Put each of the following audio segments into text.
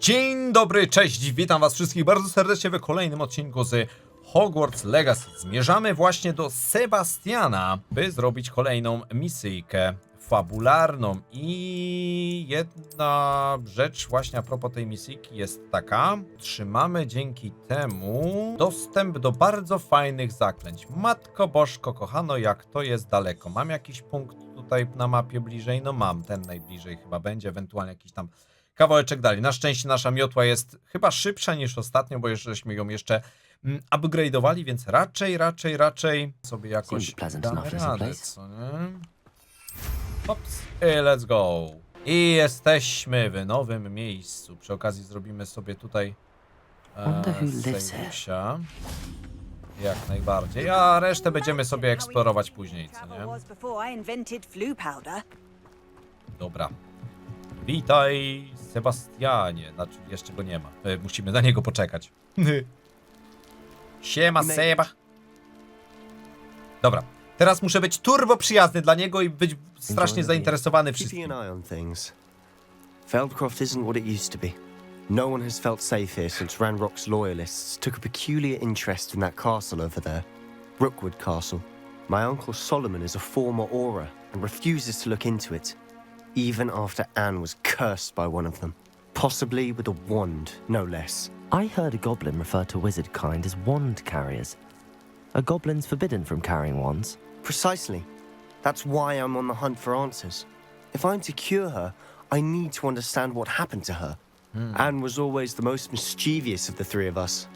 Dzień dobry, cześć, witam was wszystkich bardzo serdecznie w kolejnym odcinku z Hogwarts Legacy. Zmierzamy właśnie do Sebastiana, by zrobić kolejną misyjkę fabularną. I jedna rzecz właśnie a propos tej misyjki jest taka. Trzymamy dzięki temu dostęp do bardzo fajnych zaklęć. Matko Bożko, kochano, jak to jest daleko. Mam jakiś punkt tutaj na mapie bliżej? No mam, ten najbliżej chyba będzie, ewentualnie jakiś tam kawałeczek dalej. Na szczęście nasza miotła jest chyba szybsza niż ostatnio, bo żeśmy ją jeszcze upgrade'owali, więc raczej sobie jakoś damy radę, co nie? Ops, i let's go. I jesteśmy w nowym miejscu. Przy okazji zrobimy sobie tutaj sejwusia. Jak najbardziej, a resztę będziemy sobie eksplorować później, co nie? Dobra. Witaj, Sebastianie. Znaczy, jeszcze go nie ma. Musimy na niego poczekać. Siema, Seba. Dobra. Teraz muszę być turbo przyjazny dla niego i być strasznie zainteresowany wszystkim. Feldcroft isn't what it used to be. No one has felt safe here since Ranrock's loyalists took a peculiar interest in that castle over there. Rookwood Castle. My uncle Solomon is a former Auror and refuses to look into it. Even after Anne was cursed by one of them. Possibly with a wand, no less. I heard a goblin refer to wizard kind as wand carriers. Are goblins forbidden from carrying wands? Precisely. That's why I'm on the hunt for answers. If I'm to cure her, I need to understand what happened to her. Anne was always the most mischievous of the three of us.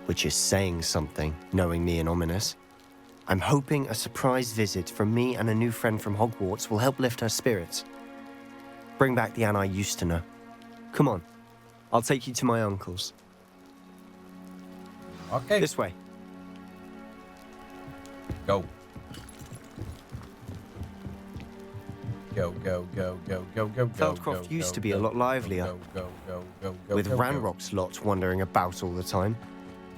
Which is saying something, knowing me and Ominous. I'm hoping a surprise visit from me and a new friend from Hogwarts will help lift her spirits. Bring back the Anne I used to know. Come on. I'll take you to my uncle's. Okay. This way. Go. Go. Feldcroft used to be a lot livelier. With Ranrock's lot wandering about all the time.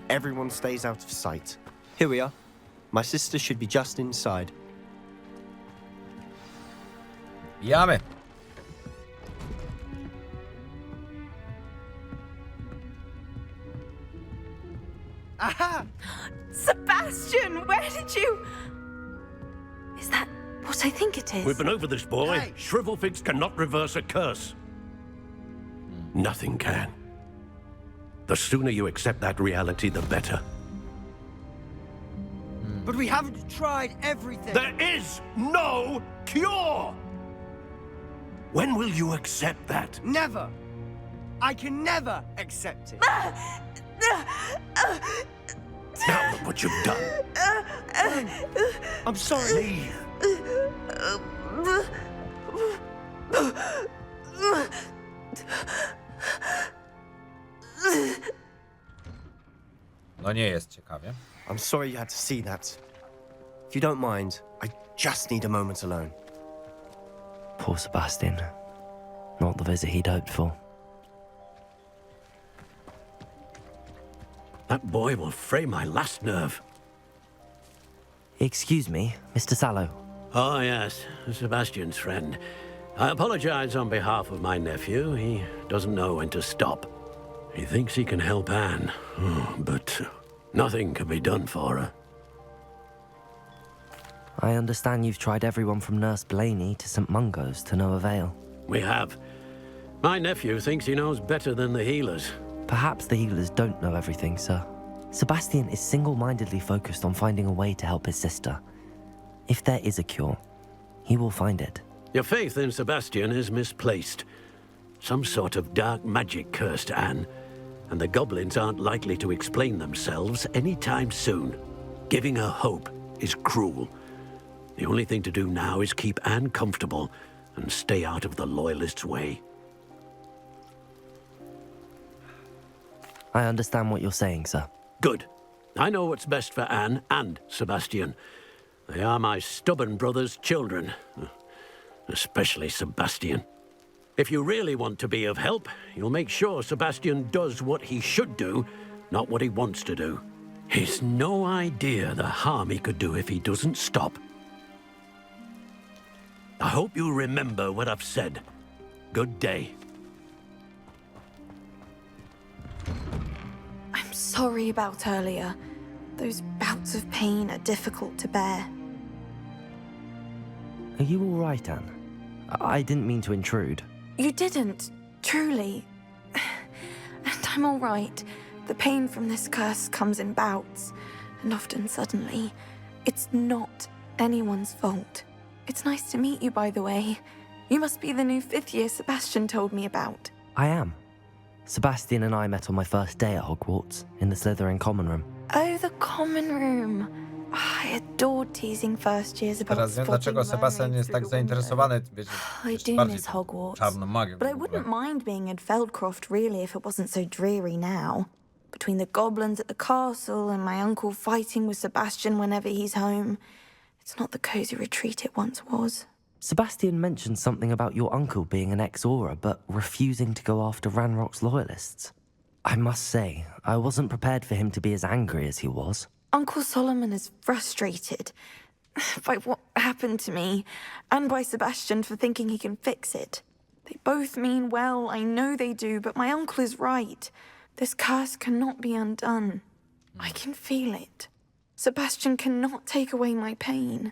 Everyone stays out of sight. Here we are. My sister should be just inside. Wbijamy. Aha! Sebastian, where did you... Is that what I think it is? We've been over this, boy. Hey. Shrivelfigs cannot reverse a curse. Nothing can. The sooner you accept that reality, the better. But we haven't tried everything. There is no cure! When will you accept that? Never. I can never accept it. Now look what you've done. I'm sorry. Leave. No nie jest ciekawie. I'm sorry you had to see that. If you don't mind, I just need a moment alone. Poor Sebastian. Not the visit he'd hoped for. That boy will fray my last nerve. Excuse me, Mr. Sallow. Oh, yes, Sebastian's friend. I apologize on behalf of my nephew. He doesn't know when to stop. He thinks he can help Anne, but nothing can be done for her. I understand you've tried everyone from Nurse Blaney to St. Mungo's to no avail. We have. My nephew thinks he knows better than the healers. Perhaps the healers don't know everything, sir. Sebastian is single-mindedly focused on finding a way to help his sister. If there is a cure, he will find it. Your faith in Sebastian is misplaced. Some sort of dark magic cursed Anne, and the goblins aren't likely to explain themselves anytime soon. Giving her hope is cruel. The only thing to do now is keep Anne comfortable and stay out of the Loyalists' way. I understand what you're saying, sir. Good. I know what's best for Anne and Sebastian. They are my stubborn brother's children. Especially Sebastian. If you really want to be of help, you'll make sure Sebastian does what he should do, not what he wants to do. He's no idea the harm he could do if he doesn't stop. I hope you remember what I've said. Good day. sorry about earlier. Those bouts of pain are difficult to bear. Are you all right, Anne? I didn't mean to intrude. You didn't, truly. And I'm all right. The pain from this curse comes in bouts, and often suddenly. It's not anyone's fault. It's nice to meet you, by the way. You must be the new 5th year Sebastian told me about. I am. Sebastian and I met on my first day at Hogwarts, in the Slytherin common room. Oh, the common room. I adored teasing first years about Teraz wiem, dlaczego Sebastian jest tak zainteresowany, wiecie, I jest do bardziej miss Hogwarts. czarną magią. But I w ogóle. wouldn't mind being in Feldcroft, really, if it wasn't so dreary now. Between the goblins at the castle and my uncle fighting with Sebastian whenever he's home, it's not the cozy retreat it once was. Sebastian mentioned something about your uncle being an ex-Auror, but refusing to go after Ranrock's loyalists. I must say, I wasn't prepared for him to be as angry as he was. Uncle Solomon is frustrated by what happened to me, and by Sebastian for thinking he can fix it. They both mean well, I know they do, but my uncle is right. This curse cannot be undone. I can feel it. Sebastian cannot take away my pain.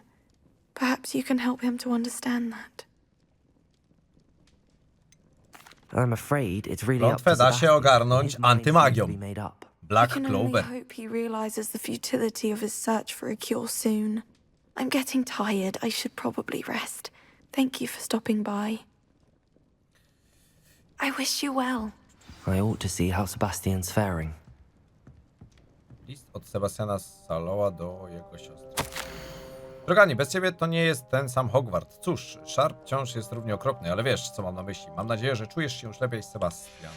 Perhaps you can help him to understand that. I'm afraid it's really up to Klątwę da się Sebastian. ogarnąć His mind seems to antymagią. be made up. Black I can only Clover. hope he realizes the futility of his search for a cure soon. I'm getting tired. I should probably rest. Thank you for stopping by. I wish you well. I ought to see how Sebastian's faring. List od Sebastiana z Saloa do jego siostry. Drogani, bez ciebie to nie jest ten sam Hogwart. Cóż, Sharp wciąż jest równie okropny, ale wiesz, co mam na myśli. Mam nadzieję, że czujesz się już lepiej, Sebastian.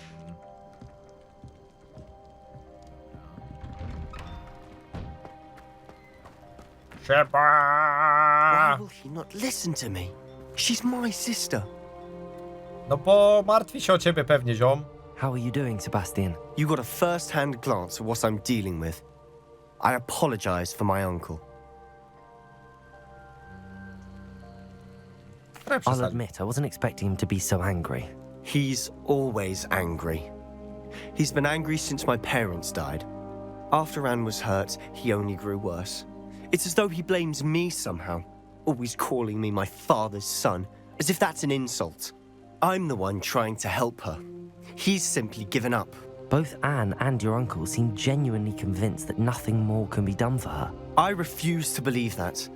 Why will he not listen to me? She's my sister. No bo martwi się o ciebie pewnie, ziom. How are you doing, Sebastian? You got a first-hand glance at what I'm dealing with. I apologize for my uncle. Trochę I'll przesadził. admit, I wasn't expecting him to be so angry. He's always angry. He's been angry since my parents died. After Anne was hurt, he only grew worse. It's as though he blames me somehow, always calling me my father's son, as if that's an insult. I'm the one trying to help her. He's simply given up. Both Anne and your uncle seem genuinely convinced that nothing more can be done for her. I refuse to believe that.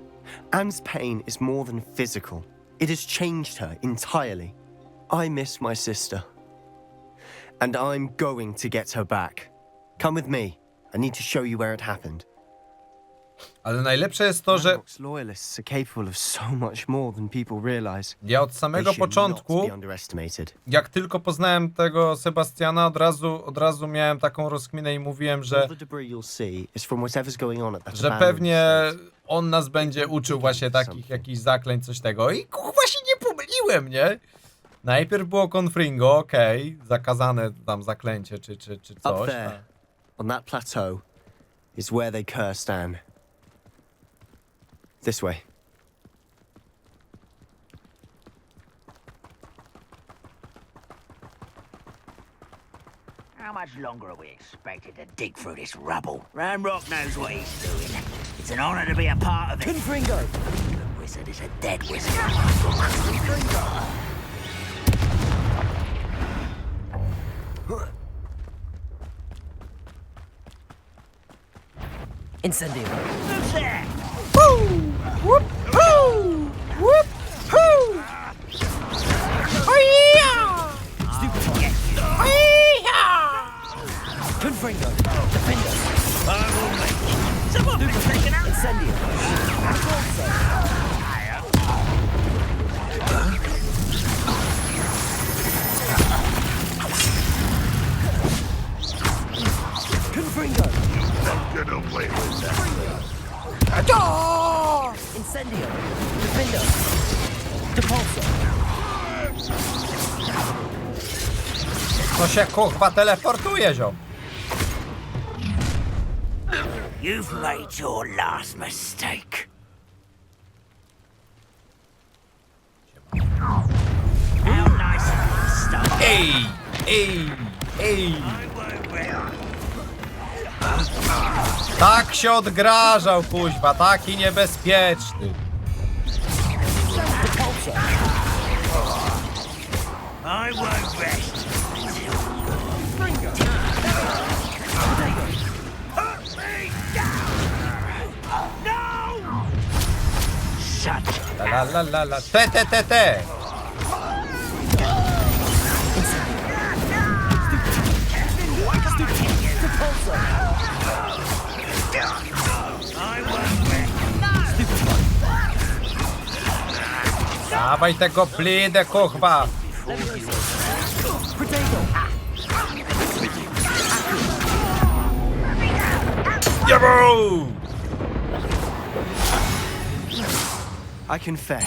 Anne's pain is more than physical. It has changed her entirely. I miss my sister. And I'm going to get her back. Come with me. I need to show you where it happened. Ale najlepsze jest to, że Ranrock's loyalists are capable of so much more than people realize. ja od They samego should not początku, be underestimated. jak tylko poznałem tego Sebastiana, od razu miałem taką rozkminę i mówiłem, All że the debris you'll see is from whatever's going on at that że abandoned pewnie estate. on nas będzie uczył właśnie takich jakichś zaklęć, coś tego. I kurwa się nie pomyliłem, nie? Najpierw było Confringo, okej, zakazane tam zaklęcie czy Up coś. there, on that plateau, is where they cursed Anne. This way. How much longer are we expected to dig through this rubble? Ranrock knows what he's doing. It's an honor to be a part of it. Confringo! The wizard is a dead wizard. Incendio! Who's there? Confringo! Defendo! Someone been taken out. Incendio! Confringo! Get away with that. Incendio! Defendo! Depulso! No się kurwa teleportuje, ziom. You've made your last mistake. How nice of you to stop. Ej! Ej! Ej! I won't wait. Tak się odgrażał, kuźwa, taki niebezpieczny. I won't rest. Put me down! No! Shut. La la la la. Te. I won't rest. Dawaj tego plidę, kuchwa. Jaboo! I confess,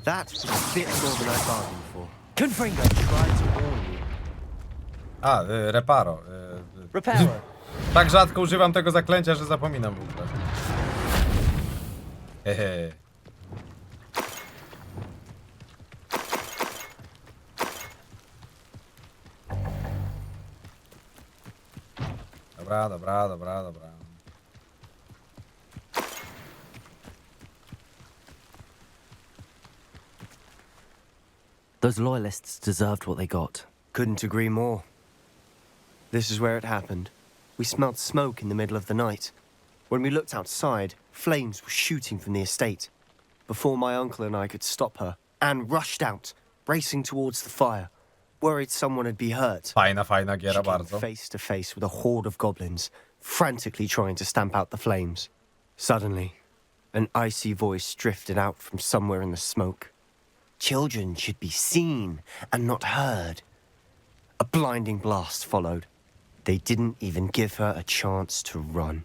that was a bit more than I bargained for. Confringo. I tried to warn you. A, reparo. Reparo. Tak rzadko używam tego zaklęcia, że zapominam w ogóle. Hehe. Dobra. Those loyalists deserved what they got. Couldn't agree more. This is where it happened. We smelled smoke in the middle of the night. When we looked outside, flames were shooting from the estate. Before my uncle and I could stop her, Anne rushed out, racing towards the fire, worried someone had been hurt. Fajna She giera came bardzo. face to face with a horde of goblins, frantically trying to stamp out the flames. Suddenly, an icy voice drifted out from somewhere in the smoke. Children should be seen and not heard. A blinding blast followed. They didn't even give her a chance to run.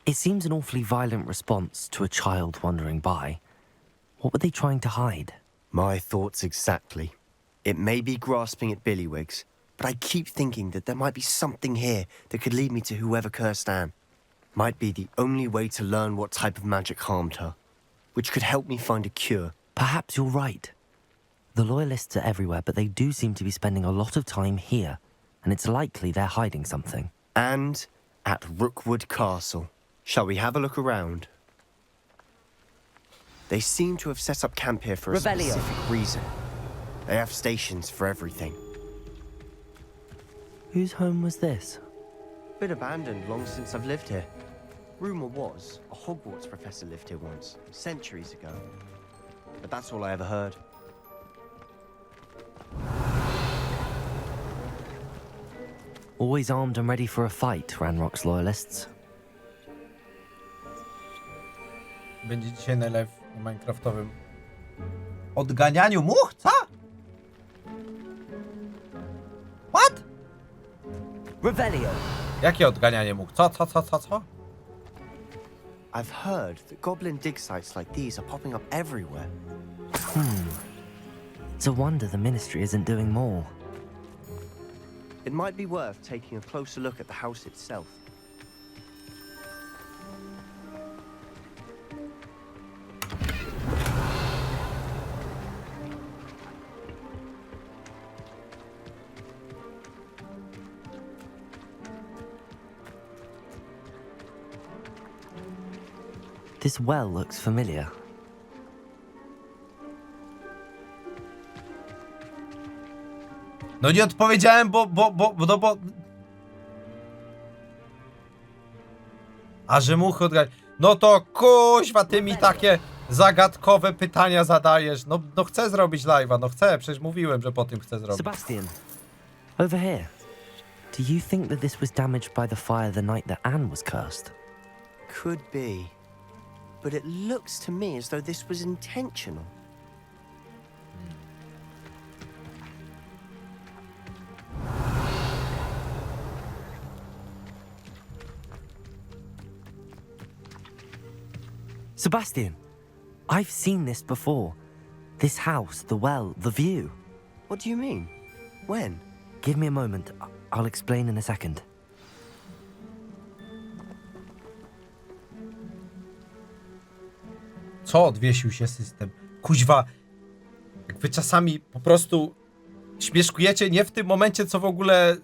It seems an awfully violent response to a child wandering by. What were they trying to hide? My thoughts exactly. It may be grasping at Billywigs, but I keep thinking that there might be something here that could lead me to whoever cursed Anne. Might be the only way to learn what type of magic harmed her, which could help me find a cure. Perhaps you're right. The loyalists are everywhere, but they do seem to be spending a lot of time here, and it's likely they're hiding something. And at Rookwood Castle. Shall we have a look around? They seem to have set up camp here for a Rebellion. specific reason. They have stations for everything. Whose home was this? Been abandoned long since I've lived here. Rumour was a Hogwarts professor lived here once, centuries ago. But that's all I ever heard. Always armed and ready for a fight, Ranrock's loyalists. Będzie dzisiaj na live minecraftowym odganianiu much? Co? What? Revelio. Jakie odganianie much? Co? I've heard that goblin dig sites like these are popping up everywhere. It's a wonder the Ministry isn't doing more. It might be worth taking a closer look at the house itself. This well looks familiar. No nie odpowiedziałem, bo... A że muchy odganiać... No to kuźwa, ty mi takie zagadkowe pytania zadajesz. No chcę zrobić live'a, no chcę, przecież mówiłem, że po tym chcę zrobić. Sebastian, over here. Do you think that this was damaged by the fire the night that Anne was cursed? Could be. But it looks to me as though this was intentional. Sebastian, I've seen this before. This house, the well, the view. What do you mean? When? Give me a moment. I'll explain in a second. Co odwiesił się system? Kuźwa, jak wy czasami po prostu śmieszkujecie nie w tym momencie, co w ogóle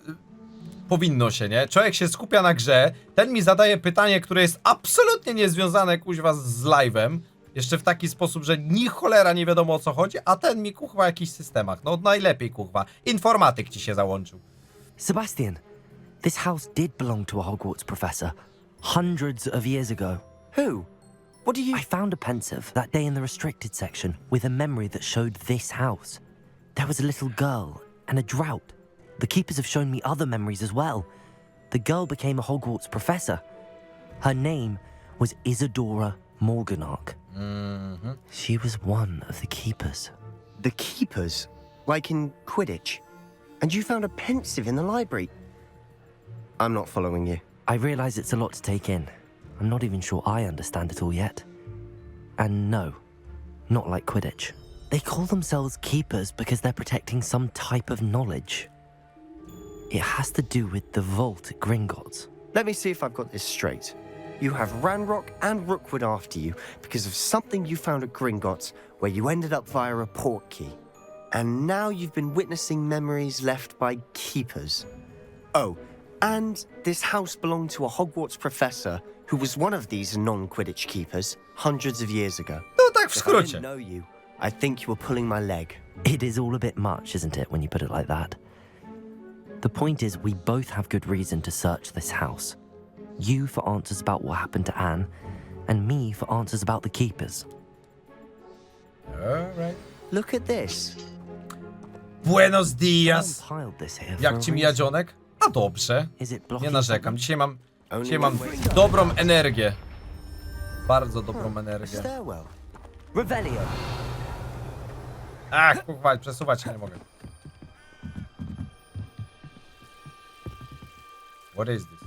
powinno się, nie? Człowiek się skupia na grze, ten mi zadaje pytanie, które jest absolutnie niezwiązane, kuźwa, z live'em. Jeszcze w taki sposób, że ni cholera nie wiadomo o co chodzi, a ten mi kuchwa o jakichś systemach. No najlepiej kuchwa. Informatyk ci się załączył. Sebastian, this house did belong to a Hogwarts professor hundreds of years ago. Who? What do you... I found a pensive that day in the restricted section with a memory that showed this house. There was a little girl and a drought. The keepers have shown me other memories as well. The girl became a Hogwarts professor. Her name was Isadora Morganach. She was one of the keepers. The keepers? Like in Quidditch? And you found a pensive in the library? I'm not following you. I realize it's a lot to take in. I'm not even sure I understand it all yet. And no, not like Quidditch. They call themselves keepers because they're protecting some type of knowledge. It has to do with the vault at Gringotts. Let me see if I've got this straight. You have Ranrock and Rookwood after you because of something you found at Gringotts where you ended up via a portkey. And now you've been witnessing memories left by keepers. Oh, and this house belonged to a Hogwarts professor who was one of these non-Quidditch keepers hundreds of years ago. No tak w If I didn't skrócie. know you, I think you were pulling my leg. It is all a bit much, isn't it, when you put it like that? The point is, we both have good reason to search this house. You for answers about what happened to Anne, and me for answers about the keepers. Alright. Look at this. Buenos dias. Someone piled this here for Jak a ci mija reason. dzionek? A dobrze. Is it Nie blocking narzekam. something? Dzisiaj mam dobrą energię. Bardzo dobrą energię. Stairwell. Revelio. Ach, kuchwa, przesuwać się nie mogę. What is this?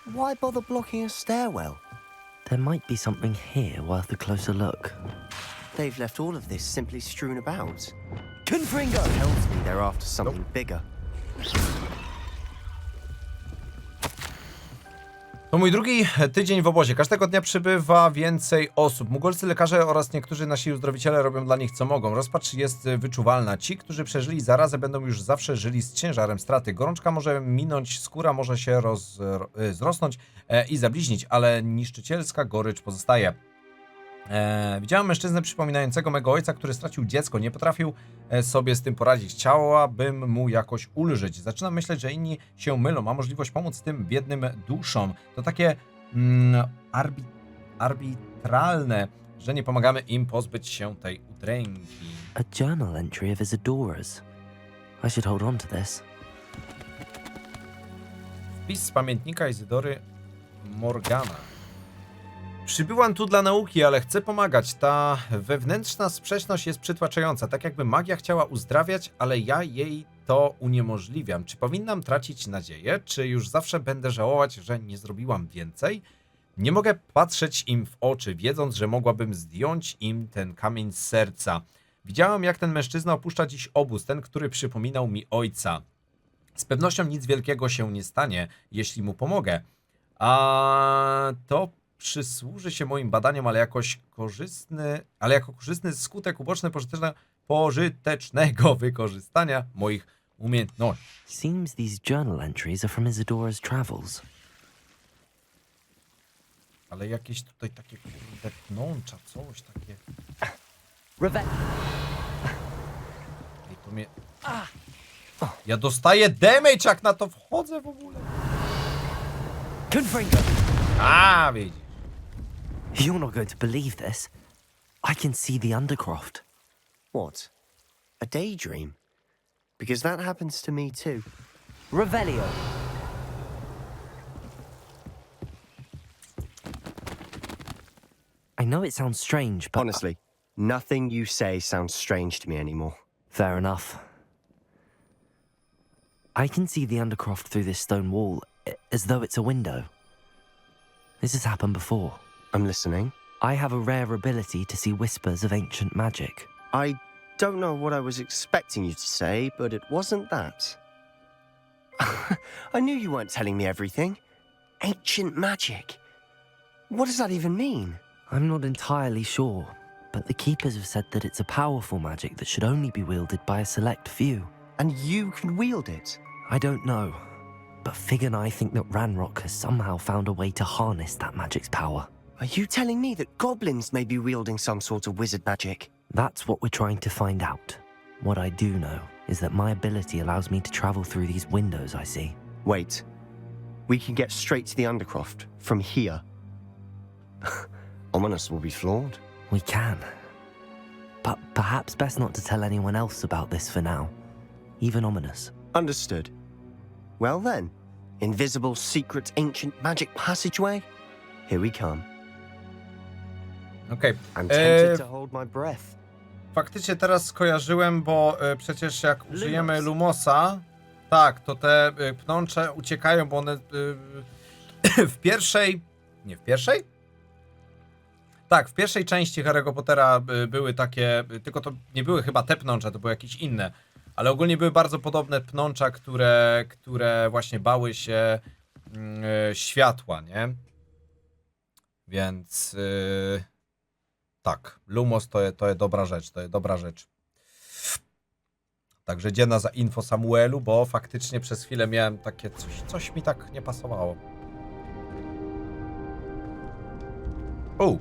Why bother blocking a stairwell? There might be something here worth a closer look. They've left all of this simply strewn about. Confringo! Tells me they're after something bigger. To mój drugi tydzień w obozie. Każdego dnia przybywa więcej osób. Mugolscy lekarze oraz niektórzy nasi uzdrowiciele robią dla nich co mogą. Rozpacz jest wyczuwalna. Ci, którzy przeżyli zarazę, będą już zawsze żyli z ciężarem straty. Gorączka może minąć, skóra może się zrosnąć i zabliźnić, ale niszczycielska gorycz pozostaje. Widziałem mężczyznę przypominającego mego ojca, który stracił dziecko. Nie potrafił sobie z tym poradzić. Chciałabym mu jakoś ulżyć. Zaczynam myśleć, że inni się mylą. Ma możliwość pomóc tym biednym duszom. To takie arbitralne, że nie pomagamy im pozbyć się tej udręki. A journal entry of Isadora's. I should hold on to this. Wpis z pamiętnika Izydory Morgana. Przybyłam tu dla nauki, ale chcę pomagać. Ta wewnętrzna sprzeczność jest przytłaczająca. Tak jakby magia chciała uzdrawiać, ale ja jej to uniemożliwiam. Czy powinnam tracić nadzieję? Czy już zawsze będę żałować, że nie zrobiłam więcej? Nie mogę patrzeć im w oczy, wiedząc, że mogłabym zdjąć im ten kamień z serca. Widziałam, jak ten mężczyzna opuszcza dziś obóz, ten, który przypominał mi ojca. Z pewnością nic wielkiego się nie stanie, jeśli mu pomogę. A to przysłuży się moim badaniom, ale jako korzystny skutek uboczny pożytecznego wykorzystania moich umiejętności. Seems these journal entries are from Isadora's travels. Ale jakieś tutaj takie kurde pnącza, coś takie. Ej, to mnie... Ja dostaję damage, jak na to wchodzę w ogóle. Confringo! A, widzisz. You're not going to believe this. I can see the Undercroft. What? A daydream? Because that happens to me too. Revelio. I know it sounds strange, but... Honestly, nothing you say sounds strange to me anymore. Fair enough. I can see the Undercroft through this stone wall, as though it's a window. This has happened before. I'm listening. I have a rare ability to see whispers of ancient magic. I don't know what I was expecting you to say, but it wasn't that. I knew you weren't telling me everything. Ancient magic. What does that even mean? I'm not entirely sure, but the Keepers have said that it's a powerful magic that should only be wielded by a select few. and you can wield it. I don't know, but Fig and I think that Ranrock has somehow found a way to harness that magic's power. Are you telling me that goblins may be wielding some sort of wizard magic? That's what we're trying to find out. What I do know is that my ability allows me to travel through these windows I see. Wait. We can get straight to the Undercroft from here. Ominous will be floored. We can. But perhaps best not to tell anyone else about this for now. Even Ominous. Understood. Well then, invisible, secret, ancient magic passageway? Here we come. Okej. I'm tempted to hold my breath. Faktycznie teraz skojarzyłem, bo przecież jak użyjemy Lumosa, tak, to te pnącze uciekają, bo one w pierwszej... Nie w pierwszej? Tak, w pierwszej części Harry'ego Pottera były takie, tylko to nie były chyba te pnącza, to były jakieś inne. Ale ogólnie były bardzo podobne pnącza, które właśnie bały się światła, nie? Więc tak, Lumos to jest dobra rzecz, to jest dobra rzecz. Także dziękuję za info, Samuelu, bo faktycznie przez chwilę miałem takie coś mi tak nie pasowało. O!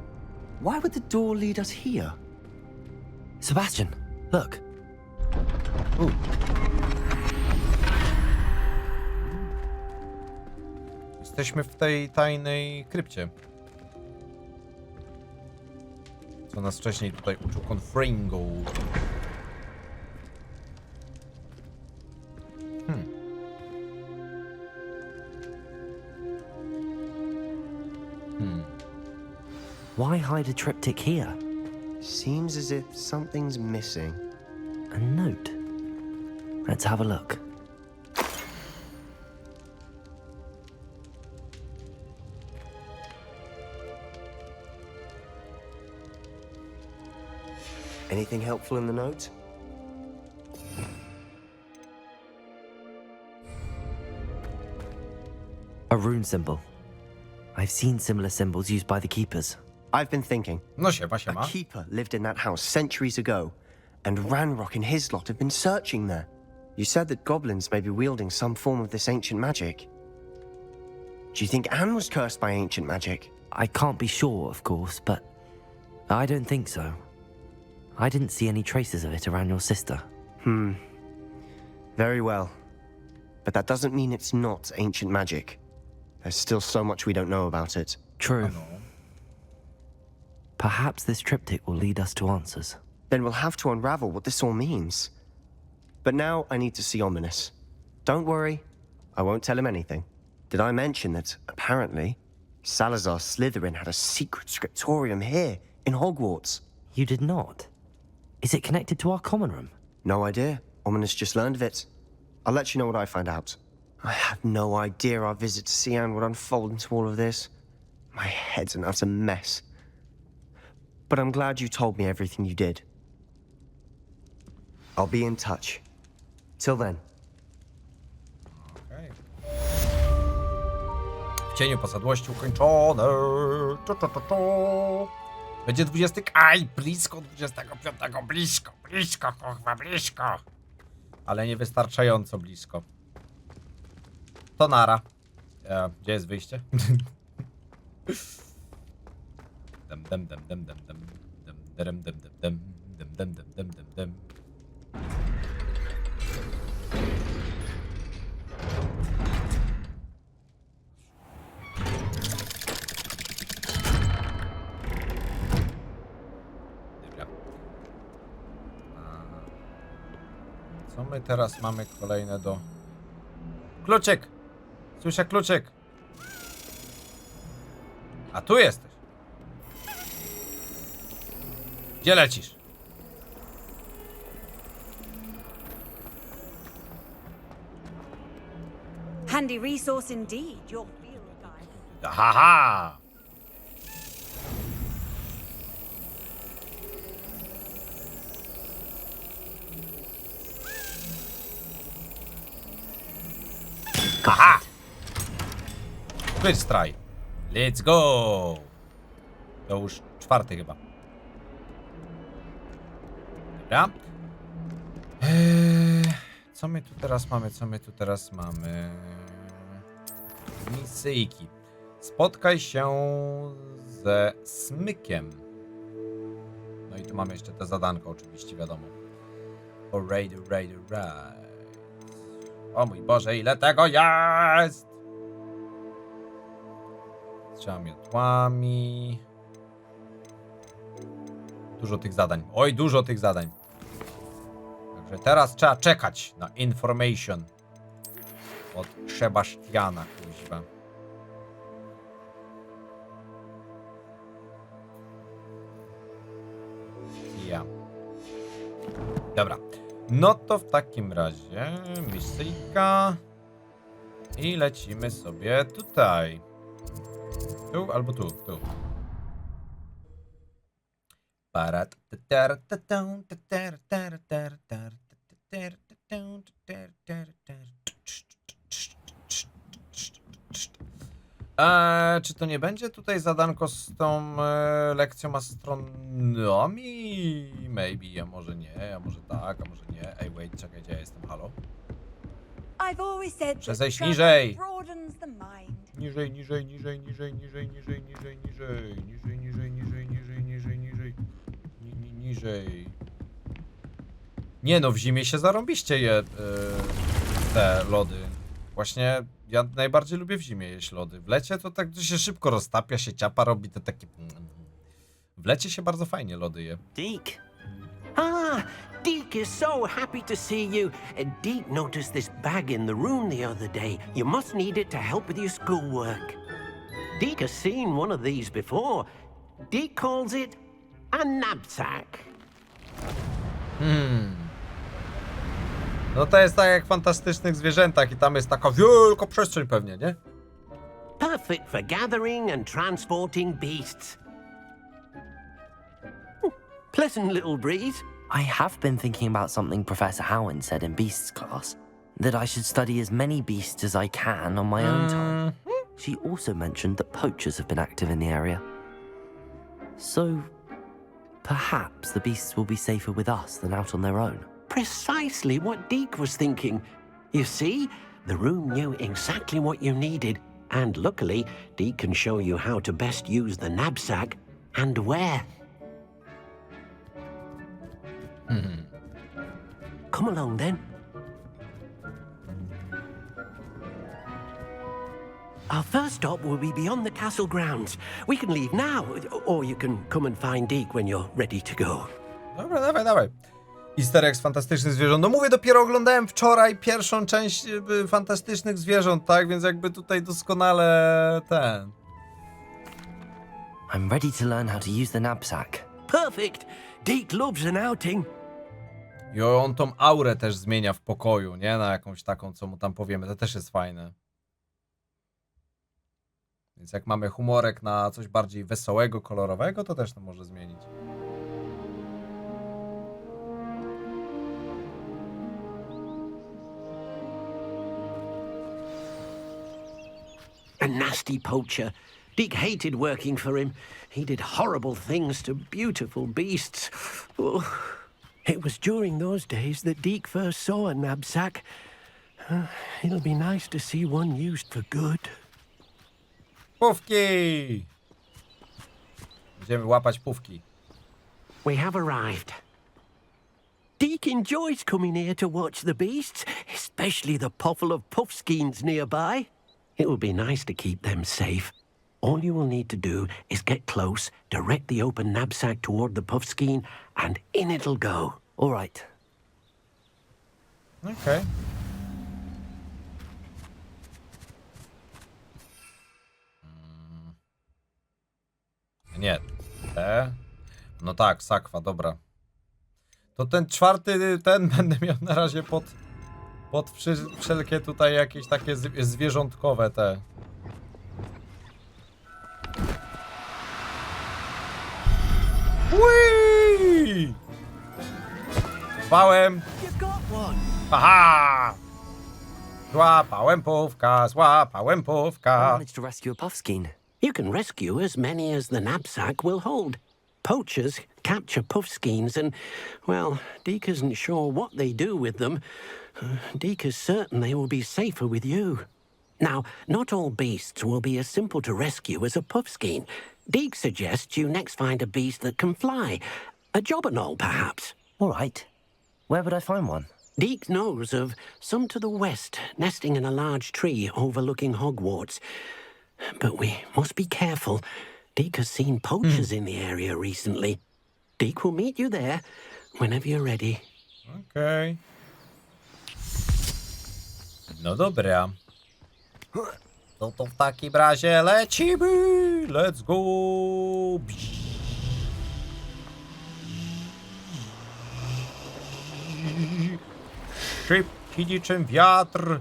Why would the door lead us here? Sebastian, look. Ooh. Jesteśmy w tej tajnej krypcie. Co nas wcześniej tutaj uczył Confringo. Why hide a triptych here? Seems as if something's missing. A note. Let's have a look. Anything helpful in the note? A rune symbol. I've seen similar symbols used by the keepers. I've been thinking. No siema, A siema. keeper lived in that house centuries ago, and Ranrock and his lot have been searching there. You said that goblins may be wielding some form of this ancient magic. Do you think Anne was cursed by ancient magic? I can't be sure, of course, but I don't think so. I didn't see any traces of it around your sister. Very well. But that doesn't mean it's not ancient magic. There's still so much we don't know about it. True. Perhaps this triptych will lead us to answers. Then we'll have to unravel what this all means. But now I need to see Ominous. Don't worry, I won't tell him anything. Did I mention that, apparently, Salazar Slytherin had a secret scriptorium here, in Hogwarts? You did not? Is it connected to our common room? No idea. Ominous just learned of it. I'll let you know what I find out. I had no idea our visit to see Anne would unfold into all of this. My head's an utter mess. But I'm glad you told me everything you did. I'll be in touch. Till then. Okay. W cieniu posadłości ukończone. Będzie 20. Aj, blisko 25. Blisko, kurwa, blisko. Ale niewystarczająco blisko. To nara. Gdzie jest wyjście? Dem dem dem dem dem dem dem dem dem dem dem dem dem dem dem dem. Dobra. Co my teraz mamy kolejne do... Kluczyk! Słyszę kluczyk! A tu jesteś! Gdzie lecisz? Handy resource indeed, your field guide. Haha! Aha! First try. Let's go! To już 4 chyba. Dobra. Co my tu teraz mamy? Misyjki. Spotkaj się ze smykiem. No i tu mamy jeszcze te zadanko, oczywiście, wiadomo. Alright. O mój Boże, ile tego jest! Strzała miotłami. Dużo tych zadań. Oj, dużo tych zadań. Także teraz trzeba czekać na information od Sebastiana, kuźwa. Ja. Dobra. No to w takim razie misyjka. I lecimy sobie tutaj. Tu albo tu. Czy to nie będzie tutaj zadanko z tą lekcją astronomii? Maybe, a może nie, a może tak, a może nie. Ej, wait, czekaj, gdzie ja jestem, halo? I've always said that Przezejść travel niżej! broadens the mind. Niżej. Nie no, w zimie się zarąbiście je te lody. Właśnie ja najbardziej lubię w zimie jeść lody. W lecie to tak się szybko roztapia, się ciapa robi, to takie... W lecie się bardzo fajnie lody je. Deke. Ah, Deke is so happy to see you. Deke noticed this bag in the room the other day. You must need it to help with your schoolwork. Deke has seen one of these before. Deke calls it a knapsack. No to jest tak jak w Fantastycznych Zwierzętach i tam jest taka wielka przestrzeń pewnie, nie? Perfect for gathering and transporting beasts. Pleasant little breeze. I have been thinking about something Professor Howard said in Beasts class, that I should study as many beasts as I can on my own time. She also mentioned that poachers have been active in the area. So, perhaps the beasts will be safer with us than out on their own. Precisely what Deke was thinking. You see, the room knew exactly what you needed, and luckily, Deke can show you how to best use the knapsack and where. Come along then. Our first stop will be beyond the castle grounds. We can leave now, or you can come and find Deke when you're ready to go. Dobra, dawaj. Easter egg z Fantastycznych Zwierząt. No mówię, dopiero oglądałem wczoraj pierwszą część Fantastycznych Zwierząt, tak? Więc jakby tutaj doskonale ten... I'm ready to learn how to use the knapsack. Perfect. Deke loves an outing. I on tą aurę też zmienia w pokoju, nie? Na jakąś taką, co mu tam powiemy. To też jest fajne. Więc jak mamy humorek na coś bardziej wesołego, kolorowego, to też to może zmienić. A nasty poacher. Deke hated working for him. He did horrible things to beautiful beasts. Oh. It was during those days that Deke first saw a knapsack. It'll be nice to see one used for good. Pówki! Będziemy łapać pówki. We have arrived. Deke enjoys coming here to watch the beasts, especially the potful of puffskeins nearby. It will be nice to keep them safe. All you will need to do is get close, direct the open knapsack toward the puffskein, and in it'll go. All right. Okej. Nie. Te. No tak, sakwa, dobra. To ten czwarty, ten będę miał na razie pod wszelkie tutaj jakieś takie zwierzątkowe te. Ui! Złapałem. Aha! Złapałem pówka. I managed to rescue a puffskein. You can rescue as many as the knapsack will hold. poachers capture puffskeins and, well, Deke isn't sure what they do with them. Deke is certain they will be safer with you. Now, not all beasts will be as simple to rescue as a puffskein. Deke suggests you next find a beast that can fly. A jobberknoll, perhaps. All right. Where would I find one? Deke knows of some to the west, nesting in a large tree overlooking Hogwarts. But we must be careful. Deke has seen poachers in the area recently. Deke will meet you there whenever you're ready. Okej. No dobra. No to w takim razie lecimy! Let's go! Szybki niczym wiatr,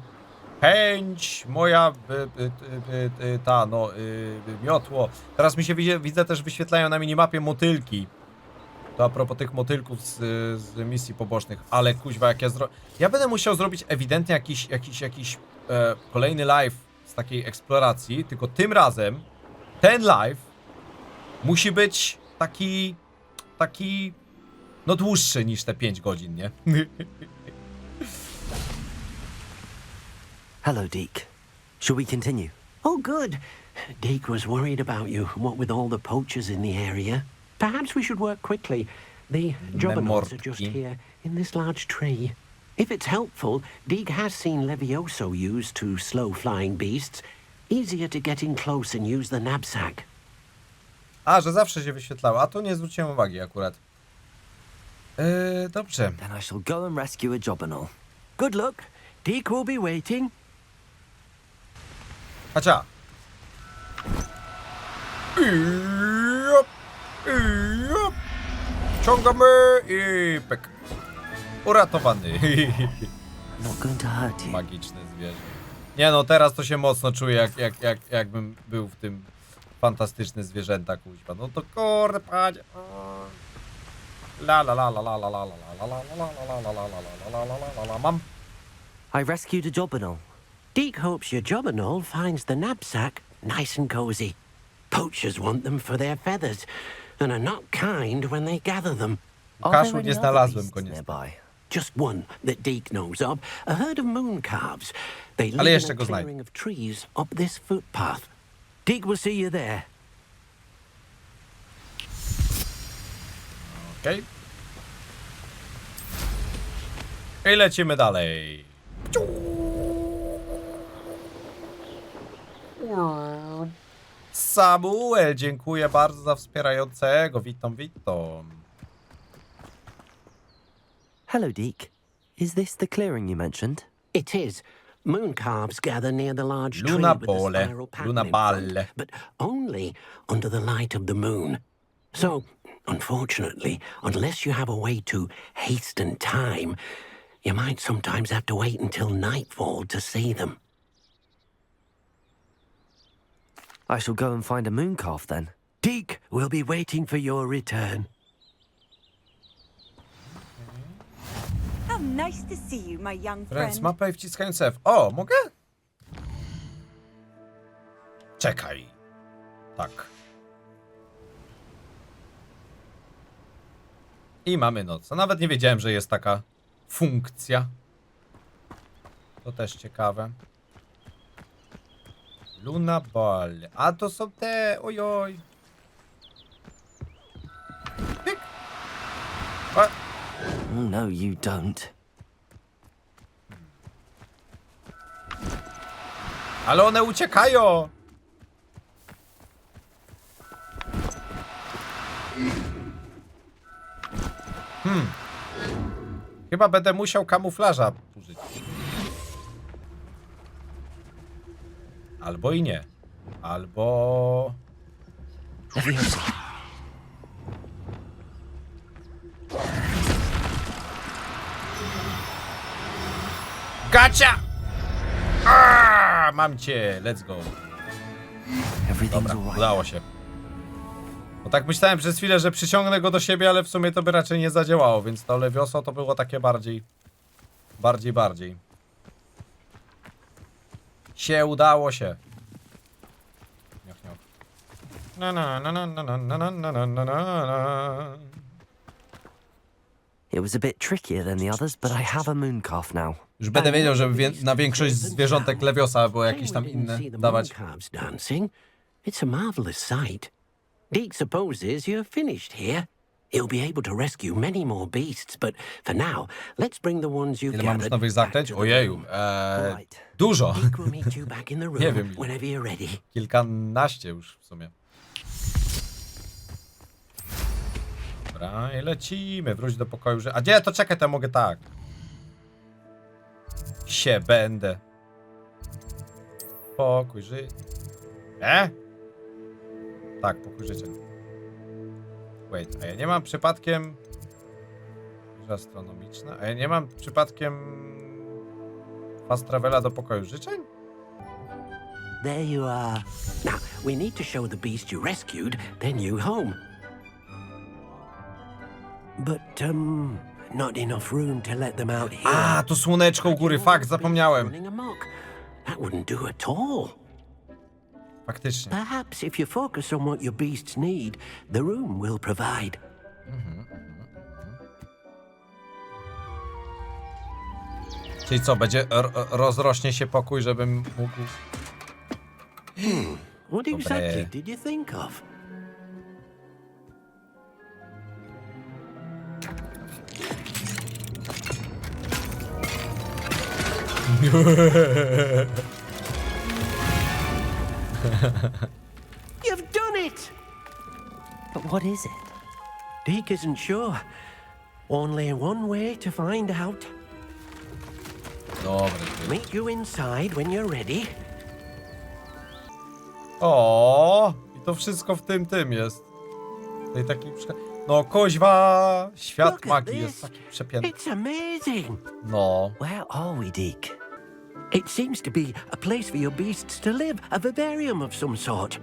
pędź, moja miotło. Teraz mi się widzę też wyświetlają na minimapie motylki. To a propos tych motylków z misji pobocznych, ale kuźwa jak ja będę musiał zrobić ewidentnie jakiś kolejny live z takiej eksploracji, tylko tym razem ten live musi być taki no dłuższy niż te 5 godzin, nie? Hello, Deke. Shall we continue? Oh, good. Deke was worried about you, what with all the poachers in the area. Perhaps we should work quickly. The jobberknolls are just here, in this large tree. If it's helpful, Deke has seen Levioso used to slow flying beasts. Easier to get in close and use the knapsack. A, że zawsze się wyświetlało. A tu nie zwróciłem uwagi akurat. Dobrze. Then I shall go and rescue a jobberknoll. Good luck. Deke will be waiting. Hacia. Ciągamy i pyk. Uratowany. Not going to hurt you. Magiczne zwierzę. Nie no, teraz to się mocno czuję, jakbym był w tym fantastyczne zwierzęta, kuźwa. No to kurde, panie. La la la la la la la la la la la la la la la la la. Mam. I rescued a jobberknoll. Deke hopes your jobberknoll finds the knapsack nice and cozy. Poachers want them for their feathers and are not kind when they gather them. Kaszu nie znalazłem go niestety. Just one that Deke knows of, a herd of moon calves. They live Ale in jeszcze a go znajdę. clearing of trees up this footpath. Deke will see you there. Okej. I lecimy dalej. Samuel, dziękuję bardzo za wspierającego. Witam, witam. Hello, Deke. Is this the clearing you mentioned? It is. Moon calves gather near the large tree Luna with the bole, spiral pattern Luna in front, balle. but only under the light of the moon. So, unfortunately, unless you have a way to hasten time, you might sometimes have to wait until nightfall to see them. I shall go and find a moon calf then. Deke will be waiting for your return. How nice to see you, my young Friends, friend. mapę i wciskając F. O, mogę? Czekaj. Tak. I mamy noc. Nawet nie wiedziałem, że jest taka funkcja. To też ciekawe. Luna Ball. A to są te... Ojoj. Pyk. A. No, you don't. Ale one uciekają! Chyba będę musiał kamuflaża użyć. Albo i nie. Albo... Gacia! Mam cię, let's go. Dobra, udało się. Bo tak myślałem przez chwilę, że przyciągnę go do siebie, ale w sumie to by raczej nie zadziałało, więc to lewioso to było takie bardziej. Się udało się. Niach, niach. Na, na, na, na, na, na, na, na, na, na. It was a bit trickier than the others, but I have a moon calf now. Już będę wiedział, żeby na większość zwierzątek Leviosa albo jakieś tam inne dawać. Dancing. It's a marvelous sight. Deke supposes you're finished here. He'll be able to rescue many more beasts, but for now, let's bring the ones you've Ile mam już gathered nowych zaklęć? back to the Ojeju, room. dużo. Deke will meet you back in the Nie room wiem. whenever you're ready. Kilkanaście już w sumie. Dobra, i lecimy. Wróć do pokoju. A gdzie? To czekaj, to ja mogę tak. Się będę. Pokój życia. Tak, pokój życia. Wait, a ja nie mam przypadkiem... Astronomiczna? A ja nie mam przypadkiem... Fast travela do pokoju życzeń? There you are. Now, we need to show the beast you rescued their new home. But, not enough room to let them out here. A, to słoneczko u góry, fakt, zapomniałem. Running amok. That wouldn't do at all. Faktycznie. Perhaps if you focus on what your beasts need, the room will provide. Czyli co, będzie rozrośnie się pokój, żebym mógł... What exactly Dobre. did you think of? You've done it! But what is it? Deke isn't sure. Only one way to find out. Dobra. Meet you inside when you're ready. O, i to wszystko w tym jest. Tutaj taki no koźwa, świat Look at magii jest this. taki przepiękny. It's amazing. No. Where are we, Deke? It seems to be a place for your beasts to live, a vivarium of some sort.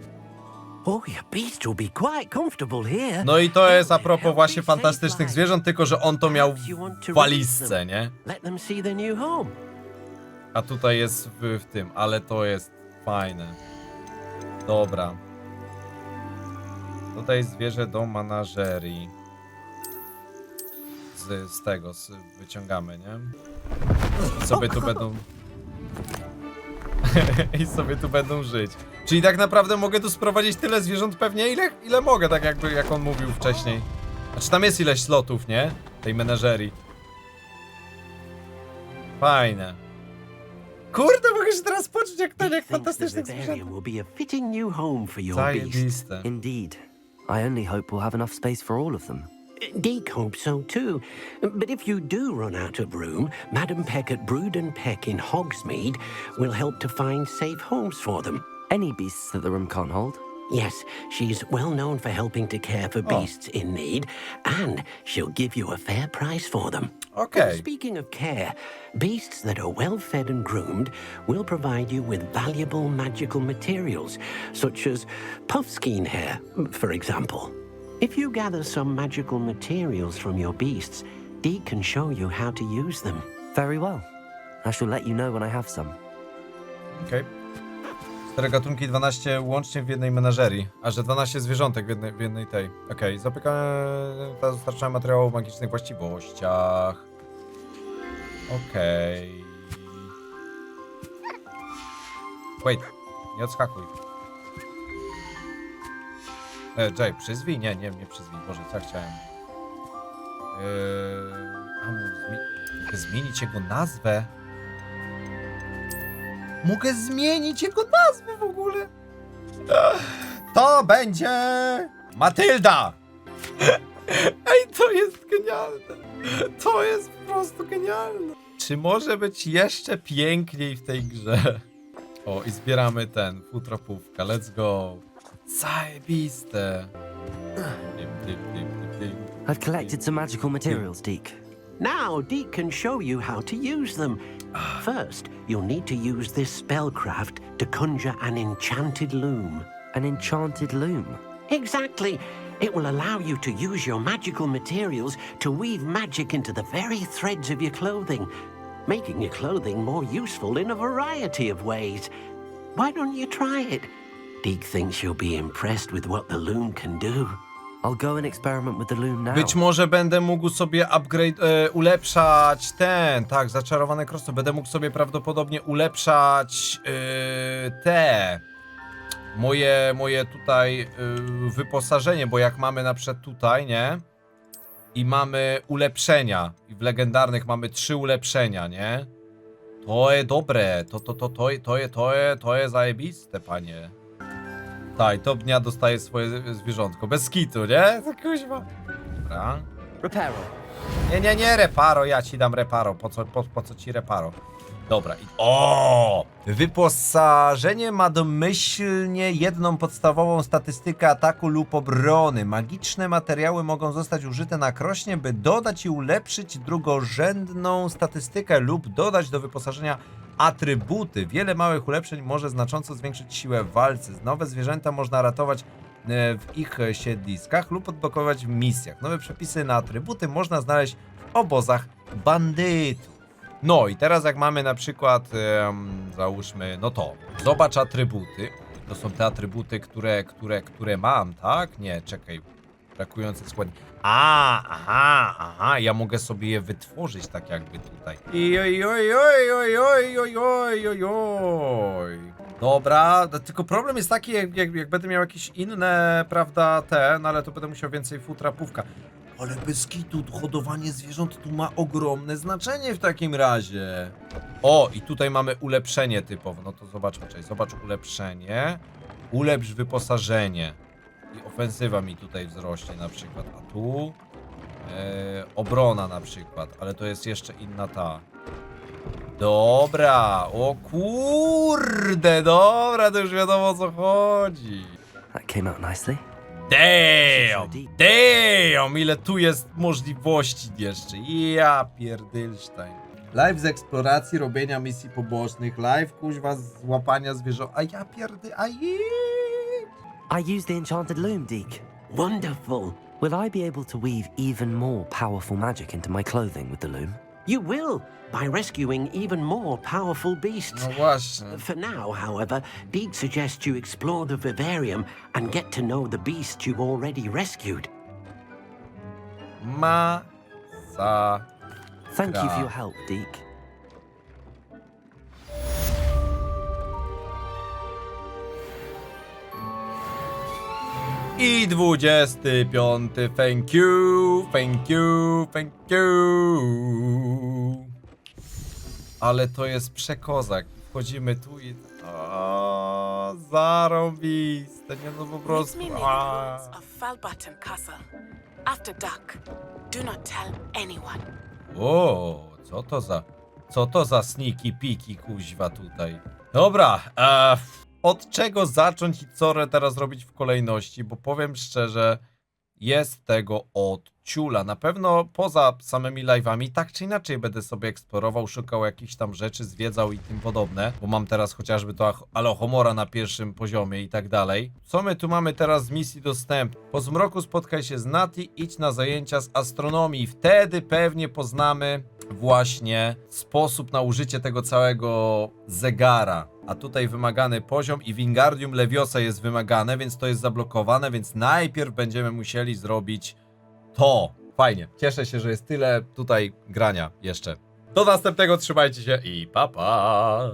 Oh, your beasts will be quite comfortable here. No i to jest a propos właśnie fantastycznych zwierząt, tylko że on to miał w walizce, nie? Let them see the new home. A tutaj jest w tym, ale to jest fajne. Dobra. Tutaj zwierzę do menażerii. Z tego, wyciągamy, nie? I sobie tu będą... I sobie tu będą żyć. Czyli tak naprawdę mogę tu sprowadzić tyle zwierząt pewnie, ile mogę, tak jakby, jak on mówił wcześniej. Znaczy tam jest ileś slotów, nie? Tej menażerii. Fajne. Kurde, mogę się teraz poczuć jak ten, jak fantastycznych zwierząt. Zajebiste. Indeed. I only hope we'll have enough space for all of them. Deke hopes so too. But if you do run out of room, Madam Peck at Brood and Peck in Hogsmeade will help to find safe homes for them. Any beasts that the room can't hold? Yes, she's well known for helping to care for beasts in need, and she'll give you a fair price for them. Okay. Speaking of care, beasts that are well fed and groomed will provide you with valuable magical materials, such as puffskein hair, for example. If you gather some magical materials from your beasts, Deke can show you how to use them. Very well. I shall let you know when I have some. Okej. 4 gatunki, 12 łącznie w jednej menażerii. A że 12 zwierzątek w jednej tej. Okej, dostarczamy materiałów o magicznych właściwościach. Okej. Wait, nie odskakuj. Jay, przyzwij? Nie przyzwij. Boże, co ja chciałem? Mogę zmienić jego nazwę? Mogę zmienić jego nazwę w ogóle? To będzie... Matylda! Ej, to jest genialne. To jest po prostu genialne. Czy może być jeszcze piękniej w tej grze? O, i zbieramy futropówka. Let's go. Zajebiste. I've collected some magical materials, Deke. Now, Deke can show you how to use them. First, you'll need to use this spellcraft to conjure an enchanted loom. An enchanted loom? Exactly. It will allow you to use your magical materials to weave magic into the very threads of your clothing, making your clothing more useful in a variety of ways. Why don't you try it? Deke thinks you'll be impressed with what the loom can do. I'll go and experiment with the loom now. Być może będę mógł sobie ulepszać tak, zaczarowane krosno. Będę mógł sobie prawdopodobnie ulepszać te moje tutaj wyposażenie, bo jak mamy na przykład tutaj, nie? I mamy ulepszenia. I w legendarnych mamy 3 ulepszenia, nie? To jest dobre. To jest zajebiste, panie. Tak, top dnia dostaje swoje zwierzątko. Bez kitu, nie? To kuźwa. Dobra. Reparo. Nie, reparo. Ja ci dam reparo. Po co ci reparo? Dobra. Wyposażenie ma domyślnie jedną podstawową statystykę ataku lub obrony. Magiczne materiały mogą zostać użyte na krośnie, by dodać i ulepszyć drugorzędną statystykę lub dodać do wyposażenia atrybuty. Wiele małych ulepszeń może znacząco zwiększyć siłę w walce. Nowe zwierzęta można ratować w ich siedliskach lub odblokować w misjach. Nowe przepisy na atrybuty można znaleźć w obozach bandytów. No i teraz jak mamy na przykład, załóżmy, no to, zobacz atrybuty. To są te atrybuty, które mam, tak? Nie, czekaj. Brakujące składniki. Aha, ja mogę sobie je wytworzyć tak jakby tutaj. Dobra, tylko problem jest taki, jak będę miał jakieś inne, prawda, no ale to będę musiał więcej futra pówka. Ale bez kitu, hodowanie zwierząt tu ma ogromne znaczenie w takim razie. O, i tutaj mamy ulepszenie typowo. No to zobaczmy, zobacz ulepszenie. Ulepsz wyposażenie. I ofensywa mi tutaj wzrośnie na przykład. A tu obrona na przykład, ale to jest jeszcze inna ta. Dobra, o kurde, dobra, to już wiadomo o co chodzi. That came out nicely. Damn, ile tu jest możliwości jeszcze. Ja pierdylsztajn. Live z eksploracji, robienia misji pobocznych, live kuźwa z łapania zwierząt. A ja I used the enchanted loom, Deke. Wonderful. Will I be able to weave even more powerful magic into my clothing with the loom? You will, by rescuing even more powerful beasts. No właśnie. For now, however, Deke suggests you explore the vivarium and get to know the beasts you've already rescued. Thank you for your help, Deke. I 25. Thank you. Ale to jest przekozak. Wchodzimy tu i... zarąbiste. Nie no po prostu... O, co to za sneaky piki kuźwa tutaj. Dobra, od czego zacząć i co teraz robić w kolejności, bo powiem szczerze, jest tego od ciula. Na pewno poza samymi live'ami, tak czy inaczej będę sobie eksplorował, szukał jakichś tam rzeczy, zwiedzał i tym podobne, bo mam teraz chociażby to Alohomora na pierwszym poziomie i tak dalej. Co my tu mamy teraz z misji dostępnej? Po zmroku spotkaj się z Nati, idź na zajęcia z astronomii. Wtedy pewnie poznamy właśnie sposób na użycie tego całego zegara. A tutaj wymagany poziom i Wingardium Leviosa jest wymagane, więc to jest zablokowane, więc najpierw będziemy musieli zrobić to. Fajnie. Cieszę się, że jest tyle tutaj grania jeszcze. Do następnego, trzymajcie się i pa pa!